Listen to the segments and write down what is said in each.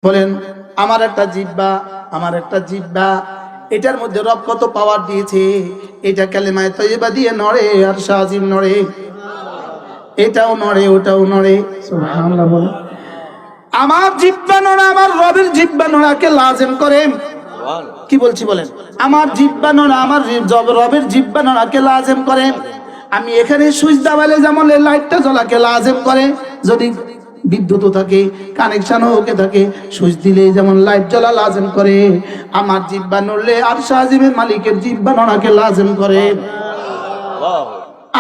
বলেন আমার একটা জিহ্বা এটার মধ্যে রব কত পাওয়ার দিয়েছে। এটা কালেমায়ে তয়্যিবা দিয়ে নড়ে আর শাজিম নড়ে, এটাও নড়ে ওটাও নড়ে। সুবহানাল্লাহ বলেন। আমার জিহ্বা নড়া আমার রবের জিহ্বা নড়াকে লাজিম করে। কি বলছি বলেন? আমার জিহ্বা নড়া আমার রবের জিহ্বা নড়াকে লাজিম করে। আমি এখানে সুইচ দাবাইলে যেমন এই লাইটটা জ্বলাকে লাজিম করে, যদি বিদ্যুৎ থাকে কানেকশন ওকে থাকে, সুইচ দিলে যেমন লাইট জ্বলা লাজিম করে, আমার জিহ্বা নড়লে আর শাজিমের মালিকের জিহ্বা নড়াকে লাজিম করে।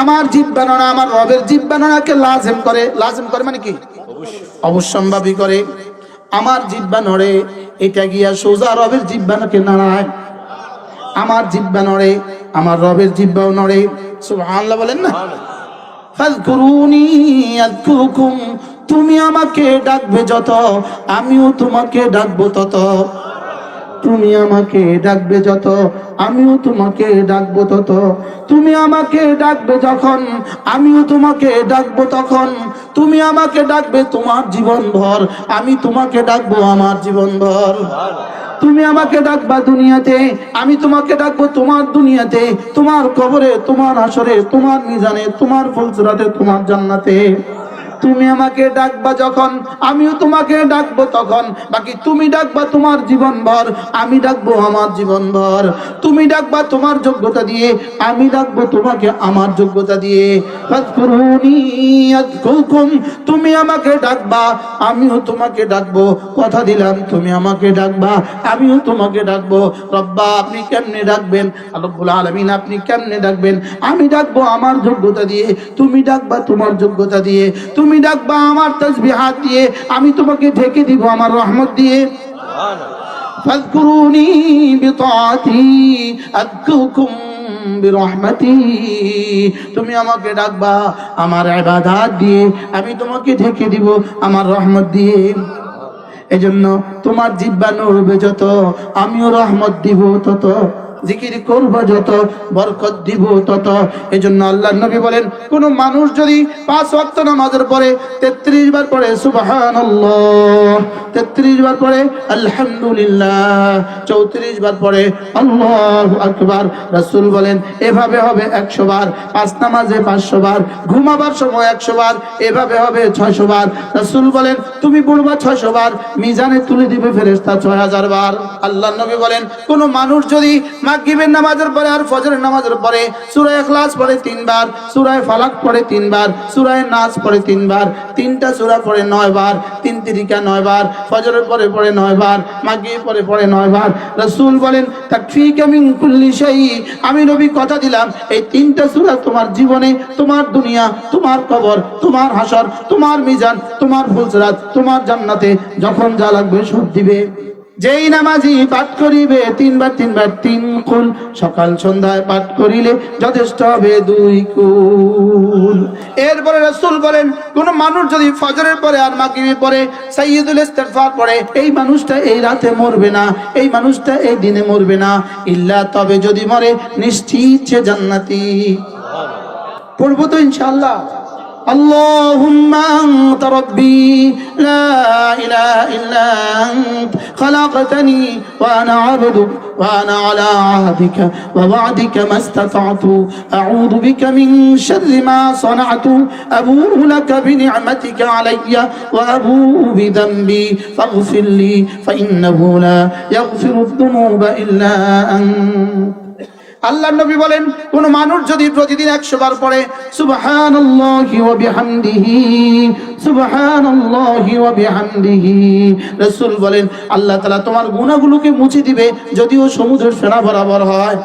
আমার জিহ্বা নড়া আমার রবের জিহ্বা নড়াকে লাজিম করে। লাজিম করে মানে কি? অবশ্যম্ভাবী করে। আমার জিহ্বা নড়ে, এটা গিয়া সোজা রবের জিহ্বাকে নাড়ায়। আমার জিহ্বা নড়ে, আমার রবের জিহ্বাও নড়ে। সুবহানাল্লাহ বলেন না? ফাযকুরুনি আযকুরুকুম, তুমি আমাকে ডাকবে যত আমিও তোমাকে ডাকবো তত। তুমি আমাকে ডাকবে যত আমিও তোমাকে ডাকবো তত। তুমি আমাকে ডাকবে যখন আমিও তোমাকে ডাকবো তখন। তুমি আমাকে ডাকবে তোমার জীবন ভর, আমি তোমাকে ডাকবো আমার জীবন ভর। তুমি আমাকে ডাকবা দুনিয়াতে, আমি তোমাকে ডাকবো তোমার দুনিয়াতে, তোমার কবরে, তোমার হাসরে, তোমার মিজানে, তোমার ফুলসিরাতে, তোমার জান্নাতে। তুমি আমাকে ডাকবা যখন আমিও তোমাকে ডাকবো তখন। বাকি তুমি ডাকবা তোমার জীবন ভর, আমি ডাকবো আমার জীবন ভর। তুমি ডাকবা তোমার যোগ্যতা দিয়ে, আমি ডাকবো তোমাকে আমার যোগ্যতা দিয়ে। ফাযকুরুনি আযকুরকুম, তুমি আমাকে ডাকবা আমিও তোমাকে ডাকবো। কথা দিলাম তুমি আমাকে ডাকবা আমিও তোমাকে ডাকবো। রব্বা আপনি কেমনে ডাকবেন? রব্বুল আলামিন আপনি কেমনে ডাকবেন? আমি ডাকবো আমার যোগ্যতা দিয়ে, তুমি ডাকবা তোমার যোগ্যতা দিয়ে। তুমি ডাকবা আমার তাসবিহাত দিয়ে, আমি তোমাকে ঢেকে দিব আমার রহমত দিয়ে। ফাযকুরুনি বিতাআতি আযকুরকুম বিরহমাতি, তুমি আমাকে ডাকবা আমার ইবাদত দিয়ে, আমি তোমাকে ঢেকে দিব আমার রহমত দিয়ে। এজন্য তোমার জিহ্বা নড়বে যত আমিও রহমত দিব তত, জিকির করব যত বরকত দিব তত। এজন্য আল্লাহর নবী বলেন, কোন মানুষ যদি 5 ওয়াক্ত নামাজের পরে 33 বার পড়ে সুবহানাল্লাহ, 33 বার পড়ে আলহামদুলিল্লাহ, 34 বার পড়ে আল্লাহু আকবার, রাসূল বলেন এভাবে হবে 100 বার। 5 নামাজে 500 বার, ঘুমাবার সময় 100 বার, এভাবে হবে 600 বার। রাসূল বলেন তুমি পড়বা 600 বার, মিজানে তুলে দিবে ফেরেশতা 6000 বার। আল্লাহর নবী বলেন কোন মানুষ যদি মাগরিবের নামাজের পরে আর ফজরের নামাজের পরে সূরা ইখলাস পড়ে 3 বার, সূরা ফালাক পড়ে 3 বার, সূরা নাস পড়ে 3 বার, 3টা সূরা পড়ে 9 বার, 3 তিরিকা 9 বার, ফজরের পরে পড়ে 9 বার, মাগরিব পরে পড়ে 9 বার। রাসূল বলেন তাকফিকা মিন কুল্লি শাই, আমি নবী কথা দিলাম এই 3টা সূরা তোমার জীবনে, তোমার দুনিয়া, তোমার কবর, তোমার হাসর, তোমার মিজান, তোমার ফুলসিরাত, তোমার জান্নাতে যখন যা লাগবে সব দিবে। যেই নামাজি পাঠ করিবে 3 বার 3 বার 3 কুল, সকাল সন্ধ্যায় পাঠ করিলে যথেষ্ট হবে 2 কুল। এরপরে রাসূল বলেন কোন মানুষ যদি ফজরের পরে আর মাগরিবের পরে সাইয়্যিদুল ইস্তিগফার পড়ে, এই মানুষটা এই রাতে মরবে না, এই মানুষটা এই দিনে মরবে না, ইল্লা তবে যদি মরে নিশ্চিত সে জান্নাতি। পড়বো তো ইনশাআল্লাহ। اللهم أنت ربي لا إله إلا أنت خلقتني وأنا عبدك وأنا على عهدك ووعدك ما استطعت أعوذ بك من شر ما صنعت أبوء لك بنعمتك علي وأبوء بذنبي فاغفر لي فإنه لا يغفر الذنوب إلا أنت। আল্লাহর নবী বলেন কোন মানুষ যদি প্রতিদিন 100 বার পড়ে সুবহানাল্লাহি ওয়া বিহামদিহি, সুবহানাল্লাহি ওয়া বিহামদিহি, রাসূল বলেন আল্লাহ তাআলা তোমার গুনাহগুলোকে মুছে দিবে যদিও সমুদ্রের ফেনা বরাবর হয়।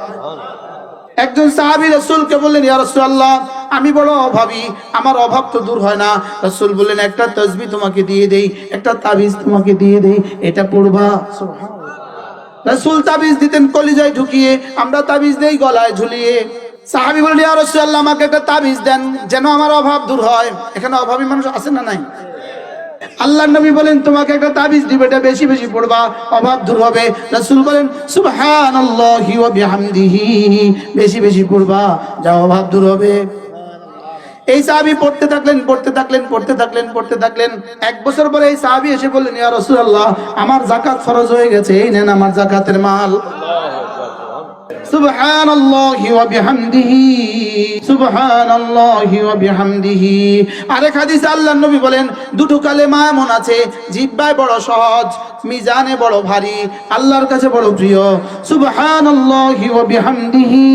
একজন সাহাবী রাসূলকে বললেন ইয়া রাসূলুল্লাহ আমি বড় অভাবী, আমার অভাব তো দূর হয় না। রাসূল বললেন একটা তাসবিহ তোমাকে দিয়ে দেই, একটা তাবিজ তোমাকে দিয়ে দেই, এটা পড়বা। সুবহানাল্লাহ। রাসূল তাবিজ দিতেন কলিজায় ঢুকিয়ে, আমরা তাবিজ দেই গলায় ঝুলিয়ে। সাহাবী বললেন ইয়া রাসূলুল্লাহ আমাকে একটা তাবিজ দেন যেন আমার অভাব দূর হয়। এখানে অভাবী মানুষ আছে না নাই? আল্লাহর নবী বলেন তোমাকে একটা তাবিজ দিবে, এটা বেশি বেশি পড়বা, অভাব দূর হবে। রাসূল বলেন সুবহানাল্লাহি ওয়া বিহামদিহি, বেশি বেশি পড়বা, যা অভাব দূর হবে। এই সাহাবী পড়তে থাকলেন, পড়তে থাকলেন, পড়তে থাকলেন, পড়তে থাকলেন। 1 বছর পরে এই সাহাবী এসে বললেন, ইয়া রাসূলুল্লাহ, আমার যাকাত ফরজ হয়ে গেছে, এই নেন আমার যাকাতের মাল। সুবহানাল্লাহি ওয়া বিহামদিহি, সুবহানাল্লাহি ওয়া বিহামদিহি। আরেক হাদিসে আল্লাহর নবী বলেন, দুটো কালেমা এমন আছে, জিহ্বায় বড় সহজ, মিজানে বড় ভারী, আল্লাহর কাছে বড় প্রিয়। সুবহানাল্লাহি ওয়া বিহামদিহি,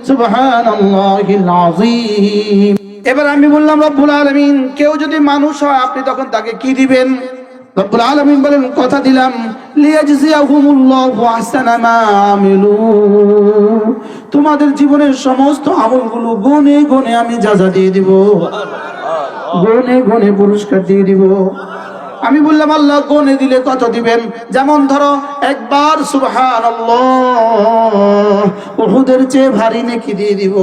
সুবহানাল্লাহিল আযীম। এবার আমি বললাম, রব্বুল আলামিন, কেউ যদি মানুষ হয় আপনি তখন তাকে কি দিবেন? রব্বুল আলামিন বলেন, কথা দিলাম, লিয়াজজিয়াহুমুল্লাহু আহসানা মা আমিলু, তোমাদের জীবনের সমস্ত আমলগুলো গুণে গুণে আমি যাজা দিয়ে দিব, গুণে গুণে পুরস্কার দিয়ে দিব। আমি বললাম, আল্লাহ গুণে দিলে কত দিবেন? যেমন ধরো, একবার সুবহানাল্লাহ উহুদের চেয়ে ভারী নেকি দিয়ে দিব।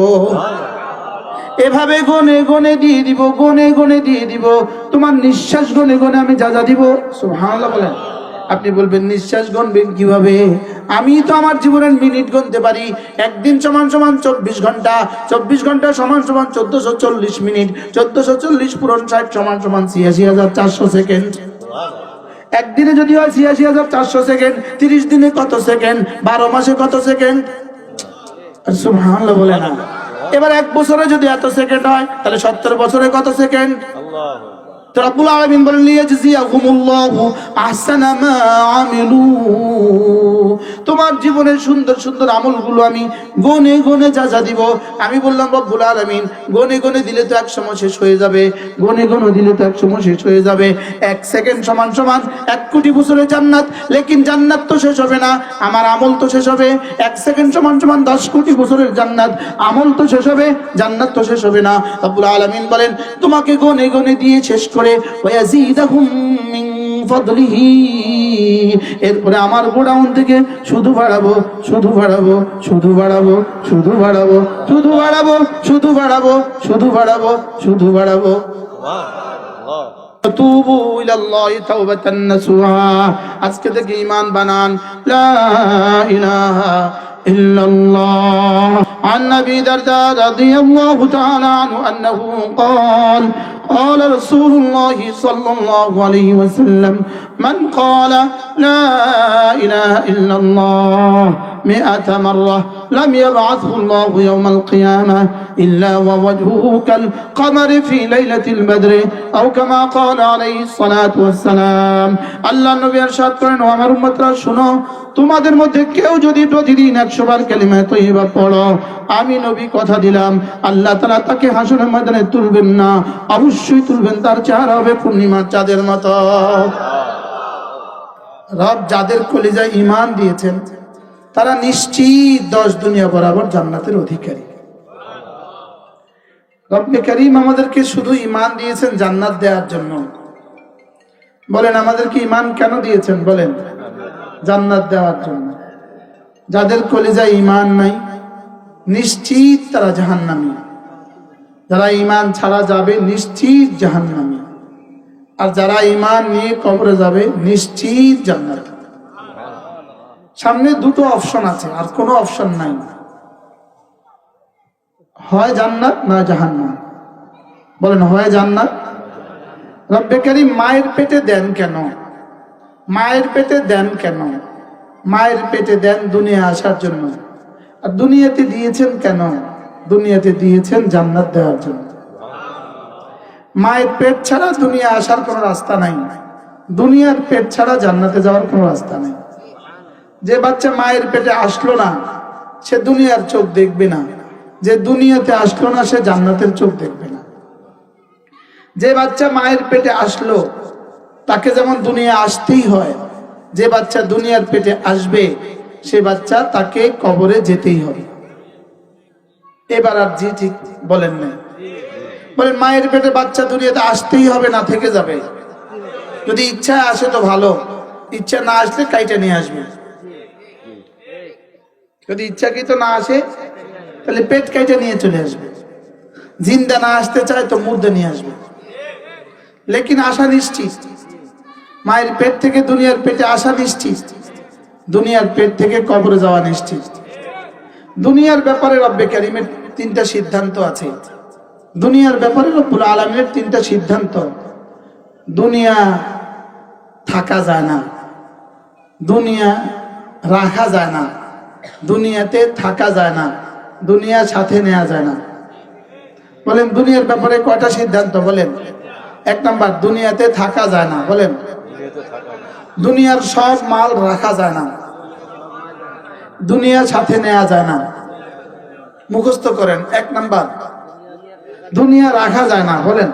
এভাবে গনে গনে দিয়ে দিব, গনে গনে দিয়ে দিব। তোমার নিঃশ্বাস গনে গনে আমি যা যা দিব। সুবহানাল্লাহ বলেন। আপনি বলবেন, নিঃশ্বাস গণবেন কিভাবে? আমি তো আমার জীবনের মিনিট গুনতে পারি। একদিন সমান সমান 24 ঘন্টা, 24 ঘন্টা সমান সমান 1440 মিনিট, 1440 পূরণ 60 সমান সমান 86,400 সেকেন্ড। একদিনে যদি হয় 86,400 সেকেন্ড, 30 দিনে কত সেকেন্ড, 12 মাসে কত সেকেন্ড? সুবহানাল্লাহ বলে না। এবার 1 বছরে যদি এত সেকেন্ড হয়, তাহলে 70 বছরে কত সেকেন্ড? তো রব্বুল আলামিন বলেন, লিয়াজজিয়াহুমুল্লাহু আহসানা মা আমিলু, তোমার জীবনের সুন্দর সুন্দর আমলগুলো আমি গনে গনে যা দিব। আমি বললাম, রব্বুল আলামিন, গনে গনে দিলে তো এক সময় শেষ হয়ে যাবে, গনে গনে দিলে তো এক সময় শেষ হয়ে যাবে। 1 সেকেন্ড সমান সমান 1 কোটি বছরের জান্নাত, লেকিন জান্নাত তো শেষ হবে না, আমার আমল তো শেষ হবে। 1 সেকেন্ড সমান সমান 10 কোটি বছরের জান্নাত, আমল তো শেষ হবে, জান্নাত তো শেষ হবে না। রব্বুল আলামিন বলেন, তোমাকে গনে গনে দিয়ে শেষ করে ওয়ায়াজিদাহুম মিন ফাদলিহি, এরপরে আমার গোডাউন থেকে শুধু বাড়াবো, শুধু বাড়াবো, শুধু বাড়াবো, শুধু বাড়াবো, শুধু বাড়াবো, শুধু বাড়াবো, শুধু বাড়াবো, শুধু বাড়াবো। তুবু ইলাল্লাহি তাওবাতান নাসুহা, আজকে থেকে ঈমান বানান, লা ইলাহা ইল্লাল্লাহ। عن أبي درداء رضي الله تعالى عنه أنه قال قال رسول الله صلى الله عليه وسلم من قال لا إله إلا الله 100 مرة لم يبعثه الله يوم القيامة إلا ووجهه كالقمر في ليلة البدر أو كما قال عليه الصلاة والسلام. আল্লাহ নবী ইরশাদ করেন, ও আমার উম্মতরা শুনো, তোমাদের মধ্যে কেউ যদি প্রতিদিন 100 বার কালিমা তয়্যিবা পড়ো, আমি নবী কথা দিলাম, আল্লাহ তাআলা তাকে হাসরের ময়দানে তুলবেন না, অবশ্যই তুলবেন, তার চেহারা হবে পূর্ণিমার চাঁদের মতো। রব যাদের কলিজায় ঈমান দিয়েছেন, তারা নিশ্চিত 10 দুনিয়া বরাবর জান্নাতের অধিকারী। রব্বে কারীম আমাদেরকে শুধু ঈমান দিয়েছেন জান্নাত দেওয়ার জন্য। বলেন, আমাদেরকে ঈমান কেন দিয়েছেন? বলেন, জান্নাত দেওয়ার জন্য। যাদের কলিজায় ঈমান নাই, নিশ্চিত তারা জাহান্নামী। যারা ঈমান ছাড়া যাবে, নিশ্চিত জাহান্নামী। আর যারা ঈমান নিয়ে কবরে যাবে, নিশ্চিত জান্নাত। সামনে দুটো অপশন আছে, আর কোনো অপশন নাই, হয় জান্নাত না জাহান্নাম। বলেন, হয় জান্নাত। রব্বে কারীম মায়ের পেটে দেন কেন? মায়ের পেটে দেন কেন? মায়ের পেটে দেন দুনিয়া আসার জন্য। আর দুনিয়াতে দিয়েছেন কেন? দুনিয়াতে দিয়েছেন জান্নাত দেওয়ার জন্য। মায়ের পেট ছাড়া দুনিয়া আসার কোনো রাস্তা নাই, দুনিয়ার পেট ছাড়া জান্নাতে যাওয়ার কোনো রাস্তা নাই। যে বাচ্চা মায়ের পেটে আসলো না, সে দুনিয়ার চোখ দেখবে না। যে দুনিয়াতে আসলো না, সে জান্নাতের চোখ দেখবে না। যে বাচ্চা মায়ের পেটে আসলো, তাকে যেমন দুনিয়া আসতেই হয়, যে বাচ্চা দুনিয়ার পেটে আসবে, সে বাচ্চা তাকে কবরে যেতেই হবে। এবার আর জি ঠিক বলেন না? বলেন, মায়ের পেটে বাচ্চা দুনিয়াতে আসতেই হবে না, থেকে যাবে? যদি ইচ্ছা আসে তো ভালো, ইচ্ছা না আসলে কাইটা নিয়ে আসবে। যদি ইচ্ছাকৃত না আসে, তাহলে পেট কাইটা নিয়ে চলে আসবে। জিন্দা না আসতে চায় তো মুর্দা নিয়ে আসবে। লেকিন আসা নিশ্চিত, মায়ের পেট থেকে দুনিয়ার পেটে আসা নিশ্চিত, দুনিয়ার পেট থেকে কবরে যাওয়া নিশ্চিত। দুনিয়ার ব্যাপারে রব্বে কারীমের 3টা সিদ্ধান্ত আছে। দুনিয়ার ব্যাপারে রব্বুল আলামিনের তিনটা সিদ্ধান্ত। দুনিয়া থাকা যায় না, দুনিয়া রাখা যায় না, দুনিয়াতে থাকা যায় না, দুনিয়া সাথে নেওয়া যায় না। বলেন দুনিয়ার ব্যাপারে কয়টা সিদ্ধান্ত বলেন? এক নাম্বার, দুনিয়াতে থাকা যায় না। বলেন দুনিয়ার সব মাল রাখা যায় না, দুনিয়া সাথে নেওয়া যায় না। মুখস্থ করেন। এক নাম্বার, দুনিয়া রাখা যায় না। বলেন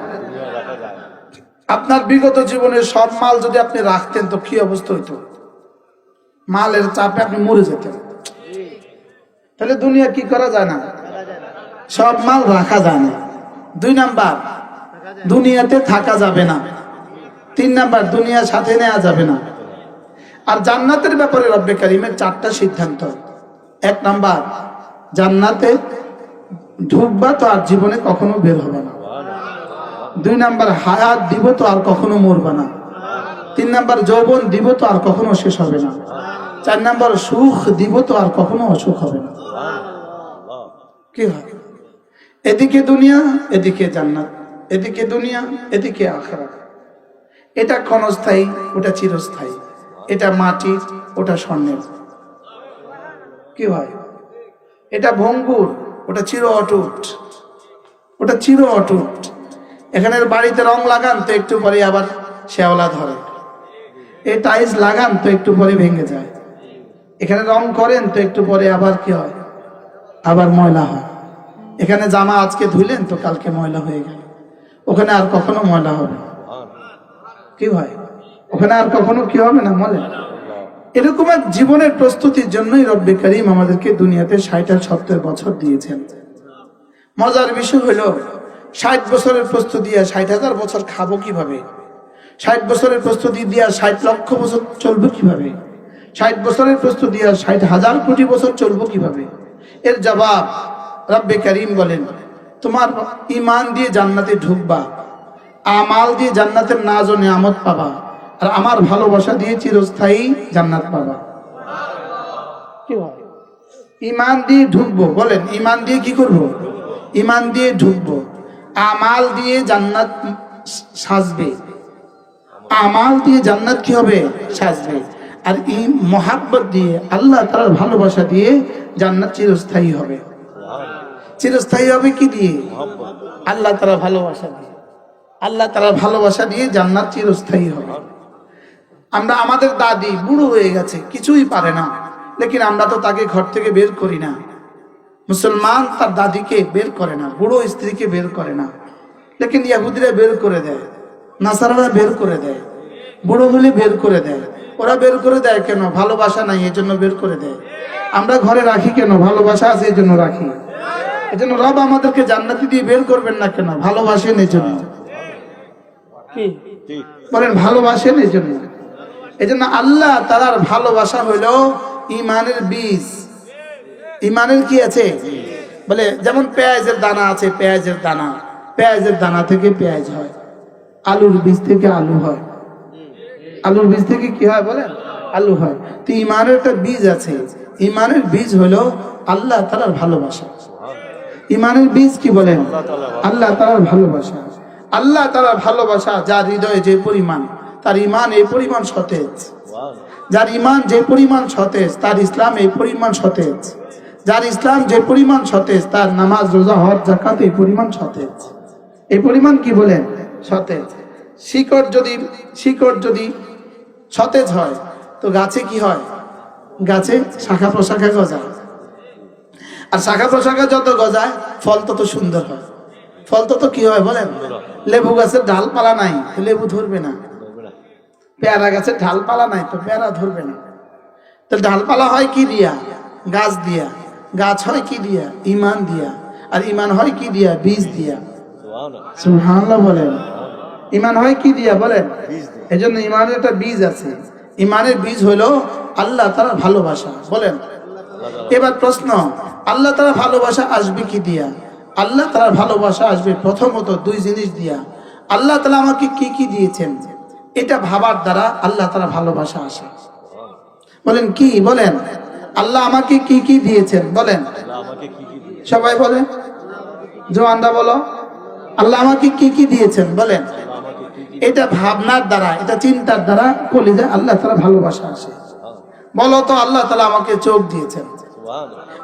আপনার বিগত জীবনের সব মাল যদি আপনি রাখতেন তো কি অবস্থা হইতো? মালের চাপে আপনি মরে যেতেন। তাহলে দুনিয়া কি করা যায় না, সব মাল রাখা যায় না। দুই নাম্বার, দুনিয়াতে থাকা যাবে না। তিন নাম্বার, দুনিয়া সাথে নেওয়া যাবে না। আর জান্নাতের ব্যাপারে রব্বে কারিমের চারটা সিদ্ধান্ত। এক নাম্বার, জান্নাতে ঢুকবা তো আর জীবনে কখনো বের হবে না। দুই নাম্বার, হায়াত দিব তো আর কখনো মরবা না। তিন নাম্বার, যৌবন দিব তো আর কখনো শেষ হবে না। চার নাম্বার, সুখ দিব তো আর কখনো অসুখ হবে না। কি হয়? এদিকে দুনিয়া, এদিকে জান্নাত, এদিকে দুনিয়া, এদিকে আখিরাত। এটা ক্ষণস্থায়ী, ওটা চিরস্থায়ী। এটা মাটির, ওটা স্বর্ণের। কি হয়? এটা ভঙ্গুর, ওটা চির অটুট। ওটা চির অটুট। এখানের বাড়িতে রং লাগান তো একটু পরে আবার শ্যাওলা ধরে, এই টাইলস লাগান তো একটু পরে ভেঙে যায়। এখানে রং করেন তো একটু পরে আবার কি হয়, আবার ময়লা হয়। এখানে জামা আজকে ধুইলেন তো কালকে ময়লা হয়ে গেল, ওখানে আর কখনো ময়লা হবে? কি হয়? ওখানে আর কখনো কি হবে না, ময়লা। এরকম এক জীবনের প্রস্তুতির জন্যই রব্বে কারীম আমাদেরকে দুনিয়াতে 60-70 বছর দিয়েছেন। মজার বিষয় হলো 60 বছরের প্রস্তুতি দিয়ে 60,000 বছর খাবো কিভাবে? 60 বছরের প্রস্তুতি দিয়ে 60 লক্ষ বছর চলবো কিভাবে? 60 বছরের প্রস্তুতি দিয়ে 60,000 কোটি বছর চলবো কিভাবে? এর জবাব রব্বে কারীম বলেন, তোমার ঈমান দিয়ে জান্নাতে ঢুকবা, আমাল দিয়ে জান্নাতের নাজ ও নিয়ামত পাবা, আর আমার ভালোবাসা দিয়ে চিরস্থায়ী জান্নাত পাবা। কি হয়? ঈমান দিয়ে ঢুকবো। বলেন ঈমান দিয়ে কি করব? ঈমান দিয়ে ঢুকবো, আমাল দিয়ে জান্নাত সাজবে, আমাল দিয়ে জান্নাত কি হবে? সাজবে। আর এই মহাব্বত দিয়ে, আল্লাহ তাআলার ভালোবাসা দিয়ে জান্নাত চিরস্থায়ী হবে। চিরস্থায়ী হবে কি দিয়ে? আল্লাহ তাআলার ভালোবাসা দিয়ে। আল্লাহ তাআলার ভালোবাসা দিয়ে জান্নাত চিরস্থায়ী হবে। আমরা, আমাদের দাদি বুড়ো হয়ে গেছে, কিছুই পারে না, লেকিন আমরা তো তাকে ঘর থেকে বের করি না। মুসলমান তার দাদিকে বের করে না, বুড়ো স্ত্রীকে বের করে না, লেকিন ইহুদিরা বের করে দেয়, নাসারারা বের করে দেয়, বুড়ো হলে বের করে দেয়। ওরা বের করে দেয় কেন? ভালোবাসা নাই, এই জন্য বের করে দেয়। আমরা ঘরে রাখি কেন? ভালোবাসা আছে এই জন্য রাখি। এই জন্য রব আমাদেরকে জান্নাতি দিয়ে বের করবেন না কেন? ভালোবাসেন এই জন্য। কি বলেন? ভালোবাসেন এই জন্য। এই জন্য আল্লাহ তাআলার ভালোবাসা হলো ঈমানের বীজ। ঈমানের কি আছে? বলে যেমন পেঁয়াজের দানা আছে, পেঁয়াজের দানা, পেঁয়াজের দানা থেকে পেঁয়াজ হয়, আলুর বীজ থেকে আলু হয়, আলুর বীজ থেকে কি হয় বলেন? আলু হয়। তো ঈমানের একটা বীজ আছে, ঈমানের বীজ হলো আল্লাহ তাআলার ভালোবাসা। ঈমানের বীজ কি বলেন? আল্লাহ তাআলার ভালোবাসা। আল্লাহ তাআলার ভালোবাসা যার হৃদয়ে যে পরিমাণ, তার ঈমান এই পরিমাণ সতেজ। যার ঈমান যে পরিমাণ সতেজ, তার ইসলাম এই পরিমাণ সতেজ। যার ইসলাম যে পরিমাণ সতেজ, তার নামাজ, রোজা, হজ, যাকাত এই পরিমাণ সতেজ। এই পরিমাণ কি বলেন? সতেজ। শিকড় যদি সতেজ হয় তো গাছে কি হয়? গাছে শাখা প্রশাখা গজায়, আর শাখা প্রশাখা যত গজায় ফল তত সুন্দর হয়। ফল তত কি হয় বলেন? লেবু গাছের ডালপালা নাই তো লেবু ধরবে না, পেয়ারা গাছের ডালপালা নাই তো পেয়ারা ধরবে না। তো ডালপালা হয় কি দিয়া? গাছ দিয়া। গাছ হয় কি দিয়া? ঈমান দিয়া। আর ঈমান হয় কি দিয়া? বীজ দিয়া। সুবহানাল্লাহ বলেন। ঈমান হয় কি দিয়া বলেন? এজন্য ঈমানের একটা বীজ আছে। ঈমানের বীজ হলো আল্লাহ তাআলার ভালোবাসা। বলেন। এবার প্রশ্ন, আল্লাহ তাআলার ভালোবাসা আসবে কি দিয়া? আল্লাহ তাআলার ভালোবাসা আসবে প্রথমত দুই জিনিস দিয়া। আল্লাহ তাআলা আমাকে কি কি দিয়েছেন, এটা ভাবার দ্বারা আল্লাহ তাআলার ভালোবাসা আসে। বলেন কি? বলেন আল্লাহ আমাকে কি কি দিয়েছেন? বলেন সবাই বলেন, জোয়ানরা বলো, আল্লাহ আমাকে কি কি দিয়েছেন বলেন। এটা ভাবনার দ্বারা, এটা চিন্তার দ্বারা কলিজায় আল্লাহ তাআলা ভালোবাসা আসে। বলো তো, আল্লাহ তাআলা আমাকে চোখ দিয়েছেন,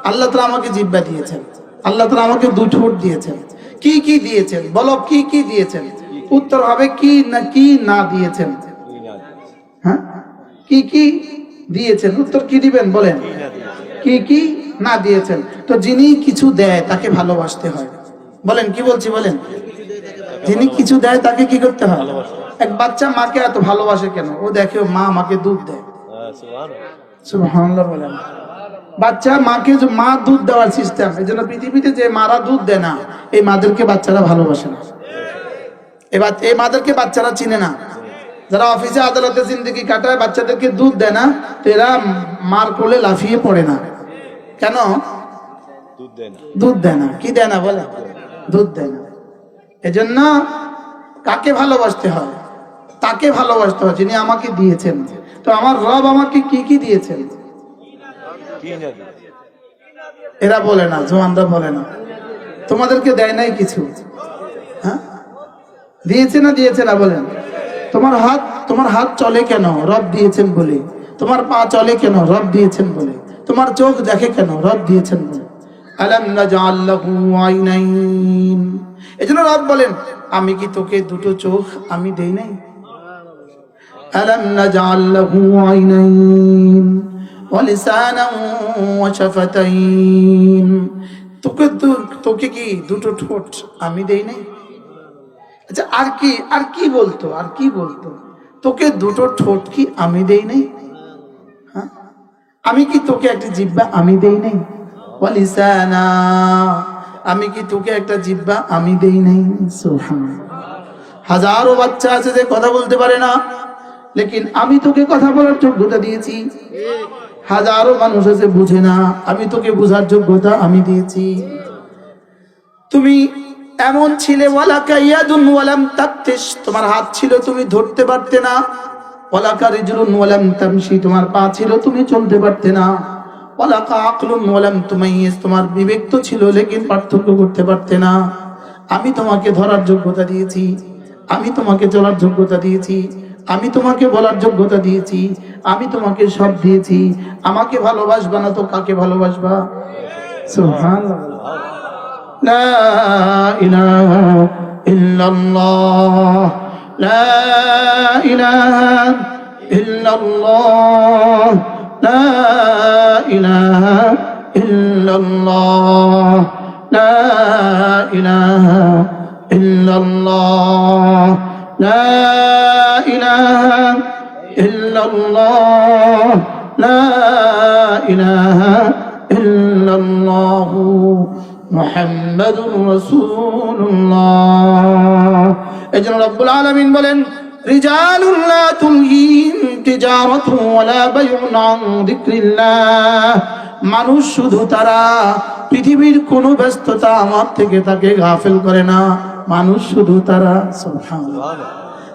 আল্লাহ তাআলা আমাকে জিহ্বা দিয়েছেন, আল্লাহ তাআলা আমাকে দুই ঠোঁট দিয়েছেন, কি কি দিয়েছেন বলো, কি কি দিয়েছেন? উত্তর হবে কি না দিয়েছেন। হ্যাঁ, কি কি দিয়েছেন, উত্তর কি দিবেন বলেন? কি কি না দিয়েছেন। তো যিনি কিছু দেয় তাকে ভালোবাসতে হয়। বলেন কি বলছি বলেন? যিনি কিছু দেয় তাকে কি করতে হয়? এক বাচ্চা মাকে এত ভালোবাসে কেন? ও দেখে মা আমাকে দুধ দেয়। সুবহানাল্লাহ বলেন। বাচ্চা মাকে, মা দুধ দেওয়ার সিস্টেম। এই জন্য পৃথিবীতে যে মারা দুধ দেয় না, এই মাদেরকে বাচ্চারা ভালোবাসে না। এবার এই মাদেরকে বাচ্চারা চিনে না। যারা অফিসে আদালতে জিন্দেগি কাটায়, বাচ্চাদেরকে দুধ দেয় না, তো এরা মার কোলে লাফিয়ে পড়ে না। কেন? দুধ দেয় না। কি দেয় না বলে? দুধ দেয় না। এজন্য কাকে ভালোবাসতে হয়? তাকে ভালোবাসতে হয় যিনি আমাকে দিয়েছেন। তো আমার রব আমাকে কি কি দিয়েছেন? এরা বলে না, জওয়ানরা বলে না। তোমাদেরকে দেয় নাই কিছু? হ্যাঁ, দিয়েছে না দিয়েছে না বলেন? তোমার হাত চলে কেন? রব দিয়েছেন বলে। তোমার পা চলে কেন? রব দিয়েছেন বলে। তোমার চোখ দেখে কেন? রব দিয়েছেন বলে। আলাম নাজআল লাহু আইনাইন। এজন্য রব বলেন, আমি কি তোকে দুটো চোখ আমি দেই নাই? আলাম নাজআল লাহু আইনাইন ওয়া লিসানান ওয়া শাফাতাইন। তোকে কি দুটো ঠোঁট আমি দেই নাই? আচ্ছা, আর কি বলতো? তোকে দুটো ঠোঁট কি আমি দেই নাই? হ্যাঁ, আমি কি তোকে একটা জিহ্বা আমি দেই নাই? ওয়া লিসানা, আমি কি তোকে একটা জিহ্বা আমি দেই নাই? সুবহানাল্লাহ। হাজারো বাচ্চা আছে যে কথা বলতে পারে না, লেকিন আমি তোকে কথা বলার যোগ্যতা দিয়েছি। হাজারো মানুষ আছে বুঝে না, আমি তোকে বোঝার যোগ্যতা আমি দিয়েছি। তুমি এমন ছিলে, ওয়ালাকা ইয়াদুন ওয়ালাম তাকতিস, তোমার হাত ছিল তুমি ধরতে পারতে না। ওয়ালাকা রিজলুন ওয়ালাম তামশি, তোমার পা ছিল তুমি চলতে পারতে না। ওয়ালাকা আকলুন ওয়ালাম তুমাইয়িজ, তোমার বিবেক তো ছিল লেকিন পার্থক্য করতে পারতে না। আমি তোমাকে ধরার যোগ্যতা দিয়েছি, আমি তোমাকে চলার যোগ্যতা দিয়েছি, আমি তোমাকে বলার যোগ্যতা দিয়েছি, আমি তোমাকে সব দিয়েছি। আমাকে ভালোবাসবা না তো কাকে ভালোবাসবা? সুবহানাল্লাহ। লা ইলাহা ইল্লাল্লাহ, লা ইলাহা ইল্লাল্লাহ, লা ইলাহা ইল্লাল্লাহ, লা ইলাহা ইল্লাল্লাহ, লা ইলাহা ইল্লাল্লাহ, লা ইলাহা ইল্লাল্লাহ মুহাম্মাদুর রাসূলুল্লাহ। এজন্য রব্বুল আলামিন বলেন, রিজালুন লা তুলহিহিম তিজারাতুন ওয়ালা বাইউন আন যিকরিল্লাহ। মানুষ শুধু তারা, পৃথিবীর কোনো ব্যস্ততা আমার থেকে তাকে গাফেল করে না। মানুষ শুধু তারা, সুবহানাল্লাহ,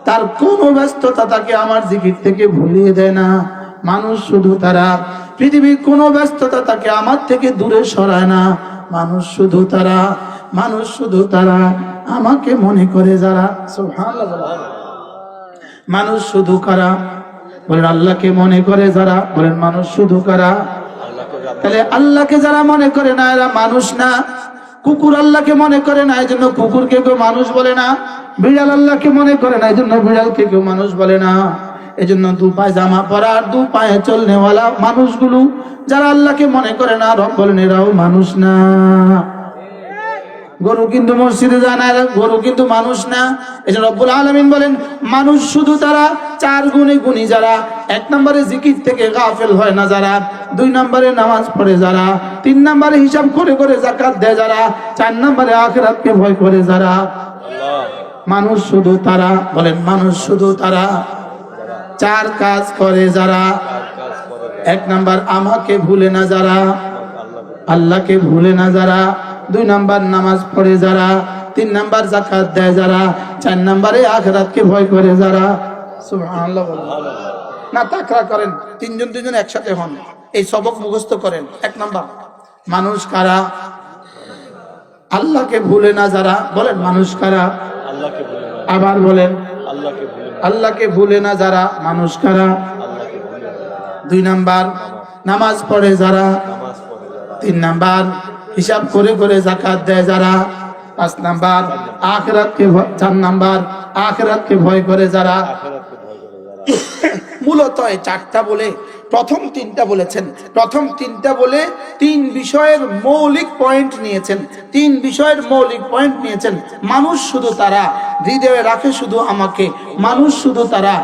তার কোনো ব্যস্ততা তাকে আমার জিকির থেকে ভুলিয়ে দেয় না। মানুষ শুধু তারা, পৃথিবীর কোনো ব্যস্ততা তাকে আমার থেকে দূরে সরায় না। মানুষ শুধু তারা আমাকে মনে করে যারা, সুবহানাল্লাহ। মানুষ শুধু কারা বলেন? আল্লাহকে মনে করে যারা, বলেন মানুষ শুধু কারা? তাহলে আল্লাহকে যারা মনে করে না এরা মানুষ না। কুকুর আল্লাহকে মনে করে না, এই জন্য কুকুরকে কেউ মানুষ বলে না। বিড়াল আল্লাহকে মনে করে না, এই জন্য বিড়ালকে কেউ মানুষ বলে না। এই জন্য দু পায়ে জামা পরা আর দু পায়ে চলনেওয়ালা মানুষগুলো যারা আল্লাহকে মনে করে না, রব বলেন এরাও মানুষ না। গরু কিন্তু মসজিদে যায় না, গরু কিন্তু মানুষ না। এই জন্য রব্বুল আলামিন বলেন, মানুষ শুধু তারা, চার গুণে গুণী যারা। এক নম্বরে জিকির থেকে গাফেল হয় না যারা, দুই নম্বরে নামাজ পড়ে যারা, তিন নম্বরে হিসাব করে করে যাকাত দেয় যারা, চার নম্বরে আখিরাতকে ভয় করে যারা। মানুষ শুধু তারা, বলেন মানুষ শুধু তারা। চার কাজ করে যারা। এক নাম্বার আমাকে ভুলে না যারা, আল্লাহকে ভুলে না যারা, দুই নাম্বার নামাজ পড়ে যারা, তিন নাম্বার যাকাত দেয় যারা, চার নাম্বারে আখিরাতকে ভয় করে যারা। সুবহানাল্লাহ। না তাকরা করেন, তিনজন একসাথে হন, এই সবক মুখস্থ করেন। এক নাম্বার, মানুষ কারা? আল্লাহকে ভুলে না যারা, বলেন মানুষ কারা? আল্লাহকে ভুলে না, আবার বলেন আল্লাহকে ভুলে না, আল্লাহকে ভুলে না যারা, মানুষ কারা? আল্লাহকে ভুলে না, 2 নাম্বার নামাজ পড়ে যারা, নামাজ পড়ে যারা, 3 নাম্বার হিসাব করে করে যাকাত দেয় যারা, 5 নাম্বার আখিরাতকে 4 নাম্বার আখিরাতকে ভয় করে যারা। আখিরাতকে ভয় করে যারা। মূলত এই 4টা বলে প্রথম 3টা বলেছেন। প্রথম 3টা বলে 3 বিষয়ের মৌলিক পয়েন্ট নিয়েছেন, 3 বিষয়ের মৌলিক পয়েন্ট নিয়েছেন। মানুষ শুধু তারা হৃদয়ে রাখে শুধু আমাকে, মানুষ শুধু তারা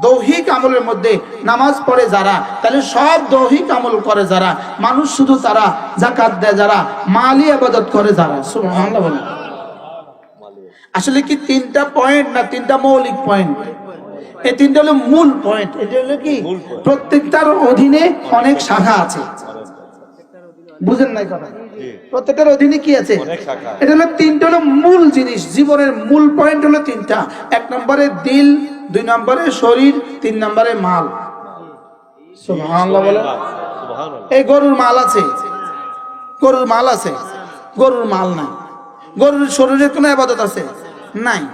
দৈহিক আমলের মধ্যে নামাজ পড়ে যারা, তাহলে সব দৈহিক আমল করে যারা, মানুষ শুধু তারা যাকাত দেয় যারা, মালি ইবাদত করে যারা। সুবহানাল্লাহ বলেন। আসলে কি 3টা পয়েন্ট না 3টা মৌলিক পয়েন্ট? এই 3টা হলো মূল পয়েন্ট। এটা হলো কি প্রত্যেকটার অধীনে অনেক শাখা আছে। বুঝেন নাই কথা? প্রত্যেকটার অধীনে কি আছে? অনেক শাখা। এটা হলো 3টা হলো মূল জিনিস, জীবনের মূল পয়েন্ট হলো 3টা। 1 নম্বরে দিল, 2 নম্বরে শরীর, 3 নম্বরে মাল। সুবহানাল্লাহ বলেন। সুবহানাল্লাহ। এই গরুর মাল আছে, গরুর মাল আছে, গরুর মাল নাই। গরুর শরীরের কোনো ইবাদত আছে? নাই।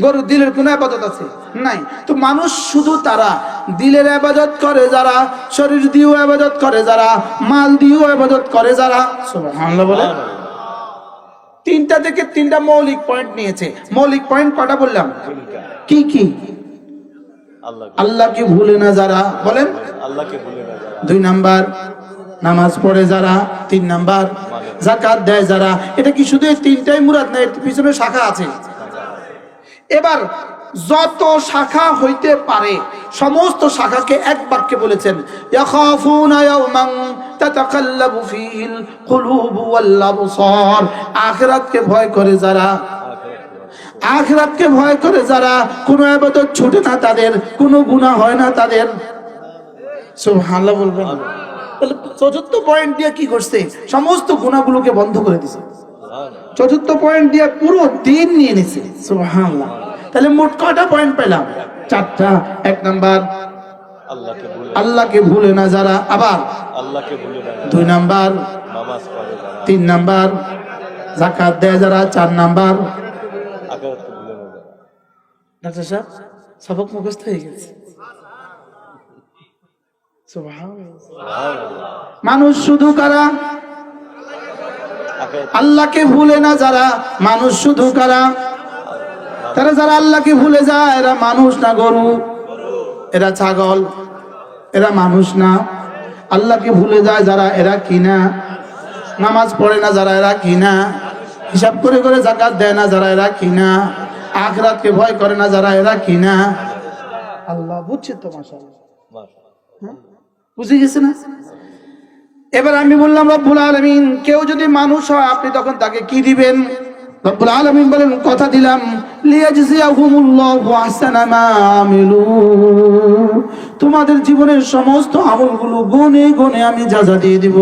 গরুর দিলের কোনো ইবাদত আছে? নাই। তো মানুষ শুধু তারা দিলের ইবাদত করে যারা, শরীর দিয়েও ইবাদত করে যারা, মাল দিয়েও ইবাদত করে যারা। সুবহানাল্লাহ বলেন। 3টা থেকে 3টা মৌলিক পয়েন্ট নিয়েছে। মৌলিক পয়েন্ট কটা বললাম? কি কি? আল্লাহ, আল্লাহকে ভুলে না যারা, বলেন। আল্লাহকে ভুলে না যারা, 2 নাম্বার নামাজ পড়ে যারা, 3 নাম্বার যাকাত দেয় যারা। এটা কি শুধু এই 3টাই মুরাদ না? এর পিছনে শাখা আছে। এবার যত শাখা হইতে পারে সমস্ত শাখাকে এক বাক্যে বলেছেন, ইয়াখাফুনা ইয়াওমান তাতাকাল্লাবু ফীহিল কুলুবু ওয়াল আবসার। আখিরাতকে ভয় করে যারা, আখিরাতকে ভয় করে যারা, কোনো ইবাদত ছুটে না তাদের, কোনো গুনাহ হয় না তাদের। সুবহানাল্লাহ বলবেন। তাহলে 4th পয়েন্ট দিয়ে কি করছে? সমস্ত গুনাহগুলোকে বন্ধ করে দিয়েছে। 4th পয়েন্ট দিয়ে পুরো দিন নিয়ে নিছে। সুবহানাল্লাহ। তাহলে মোট কয়টা পয়েন্ট পেলাম? 4টা। 1 নাম্বার আল্লাহকে ভুলে, আল্লাহকে ভুলে না যারা, আবার আল্লাহকে ভুলে না যারা, 2 নাম্বার নামাজ পড়ে যারা, 3 নাম্বার যাকাত দেয় যারা, 4 নাম্বার আখিরাতকে ভুলে না যারা। ডাক্তার সাহেব সবক মুখস্থ হয়ে গেছে। সুবহানাল্লাহ। সুবহানাল্লাহ। মানুষ শুধু কারা? আখিরাত, আল্লাহকে ভুলে না যারা, মানুষ শুধু কারা? তারা যারা আল্লাহকে ভুলে যায় এরা মানুষ না গরু, এরা ছাগল, এরা মানুষ না। আল্লাহকে ভুলে যায় যারা এরা কিনা, নামাজ পড়ে না যারা এরা কিনা, হিসাব করে করে যাকাত দেয় না যারা এরা কিনা, আখিরাতকে ভয় করে না যারা এরা কিনা। আল্লাহ বুঝছে তো মাশাআল্লাহ, বুঝে গেছে না? এবার আমি বললাম রব্বুল আলামিন, কেউ যদি মানুষ হয় আপনি তখন তাকে কি দিবেন? রব্বুল আলামিন বলেন, কথা দিলাম লিয়াজজিয়াহুমুল্লাহু আহসানা মা আমিলু, তোমাদের জীবনের সমস্ত আমলগুলো গুনে গুনে আমি যা যা দিয়ে দিব।